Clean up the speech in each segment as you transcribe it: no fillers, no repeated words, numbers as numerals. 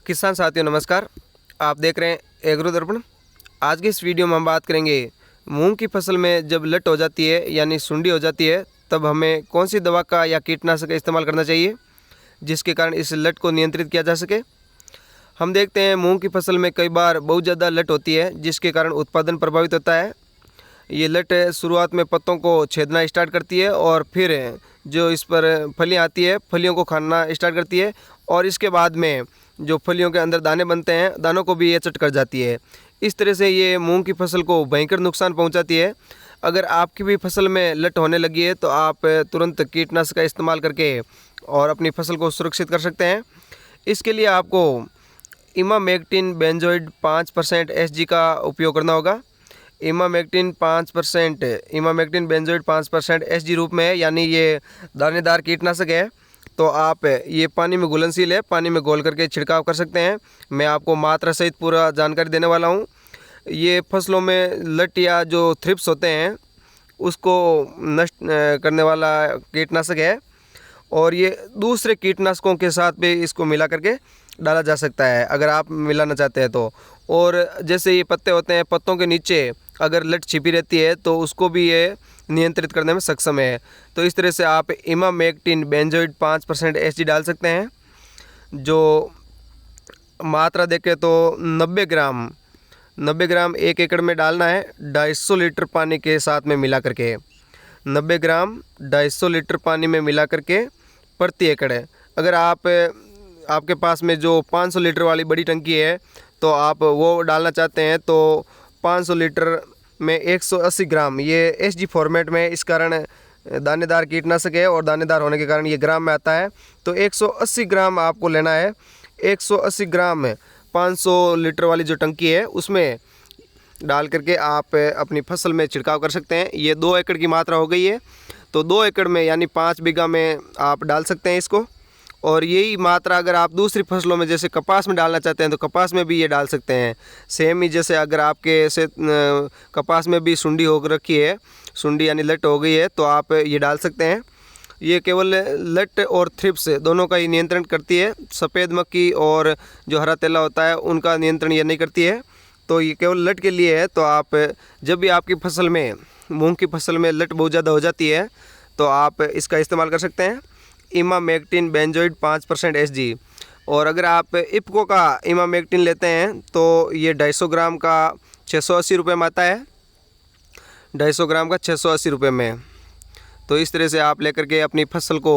किसान साथियों नमस्कार। आप देख रहे हैं एग्रो दर्पण। आज की इस वीडियो में हम बात करेंगे मूंग की फसल में जब लट हो जाती है यानी सुंडी हो जाती है तब हमें कौन सी दवा का या कीटनाशक का इस्तेमाल करना चाहिए जिसके कारण इस लट को नियंत्रित किया जा सके। हम देखते हैं मूंग की फसल में कई बार बहुत ज़्यादा लट होती है जिसके कारण उत्पादन प्रभावित होता है। ये लट शुरुआत में पत्तों को छेदना स्टार्ट करती है और फिर जो इस पर फलियाँ आती है फलियों को खाना स्टार्ट करती है और इसके बाद में जो फलियों के अंदर दाने बनते हैं दानों को भी ये चट कर जाती है। इस तरह से ये मूंग की फसल को भयंकर नुकसान पहुंचाती है। अगर आपकी भी फसल में लट होने लगी है तो आप तुरंत कीटनाशक का इस्तेमाल करके और अपनी फसल को सुरक्षित कर सकते हैं। इसके लिए आपको इमामेक्टिन बेंजोइड 5% SG का उपयोग करना होगा। इमामेक्टिन बेंजोइड 5% SG रूप में है, यानी ये दानेदार कीटनाशक है। तो आप ये पानी में घुलनशील है, पानी में घोल करके छिड़काव कर सकते हैं। मैं आपको मात्रा सहित पूरा जानकारी देने वाला हूँ। ये फसलों में लट या जो थ्रिप्स होते हैं उसको नष्ट करने वाला कीटनाशक है और ये दूसरे कीटनाशकों के साथ भी इसको मिला करके डाला जा सकता है अगर आप मिलाना चाहते हैं तो। और जैसे ये पत्ते होते हैं, पत्तों के नीचे अगर लट छिपी रहती है तो उसको भी ये नियंत्रित करने में सक्षम है। तो इस तरह से आप इमामेक्टिन बेंजोइड 5% SG डाल सकते हैं। जो मात्रा देखें तो 90 ग्राम 1 एकड़ में डालना है 250 लीटर पानी के साथ में मिला करके। 90 ग्राम 250 लीटर पानी में मिला करके प्रति एकड़ है। अगर आपके पास में जो 500 लीटर वाली बड़ी टंकी है तो आप वो डालना चाहते हैं तो 500 लीटर में 180 ग्राम ये SG फॉर्मेट में, इस कारण दानेदार कीटनाशक है और दानेदार होने के कारण ये ग्राम में आता है। तो 180 ग्राम आपको लेना है। 180 ग्राम 500 लीटर वाली जो टंकी है उसमें डाल करके आप अपनी फसल में छिड़काव कर सकते हैं। ये 2 एकड़ की मात्रा हो गई है तो 2 एकड़ में यानी 5 बीघा में आप डाल सकते हैं इसको। और यही मात्रा अगर आप दूसरी फसलों में जैसे कपास में डालना चाहते हैं तो कपास में भी ये डाल सकते हैं। सेम ही जैसे अगर आपके से कपास में भी सुंडी हो रखी है, सुंडी यानी लट हो गई है तो आप ये डाल सकते हैं। ये केवल लट और थ्रिप्स दोनों का ही नियंत्रण करती है। सफ़ेद मक्खी और जो हरा तेला होता है उनका नियंत्रण ये नहीं करती है। तो ये केवल लट के लिए है। तो आप जब भी आपकी फसल में मूंग की फसल में लट बहुत ज़्यादा हो जाती है तो आप इसका इस्तेमाल कर सकते हैं, इमामेक्टिन बेंजोइड 5% SG। और अगर आप इफ्को का इमामेक्टिन लेते हैं तो ये 250 ग्राम का 680 रुपये में आता है। 250 ग्राम का 680 रुपये में। तो इस तरह से आप लेकर के अपनी फसल को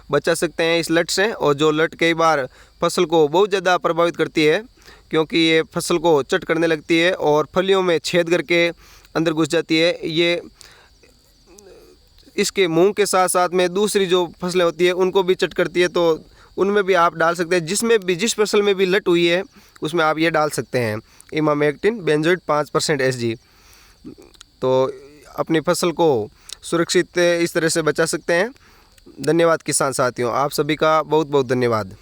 बचा सकते हैं इस लट से। और जो लट कई बार फसल को बहुत ज़्यादा प्रभावित करती है क्योंकि ये फसल को चट करने लगती है और फलियों में छेद करके अंदर घुस जाती है। ये इसके मूंग के साथ साथ में दूसरी जो फसलें होती है उनको भी चट करती है। तो उनमें भी आप डाल सकते हैं। जिस फसल में भी लट हुई है उसमें आप ये डाल सकते हैं इमामेक्टिन बेंजोइड 5% SG। तो अपनी फसल को सुरक्षित इस तरह से बचा सकते हैं। धन्यवाद किसान साथियों, आप सभी का बहुत बहुत धन्यवाद।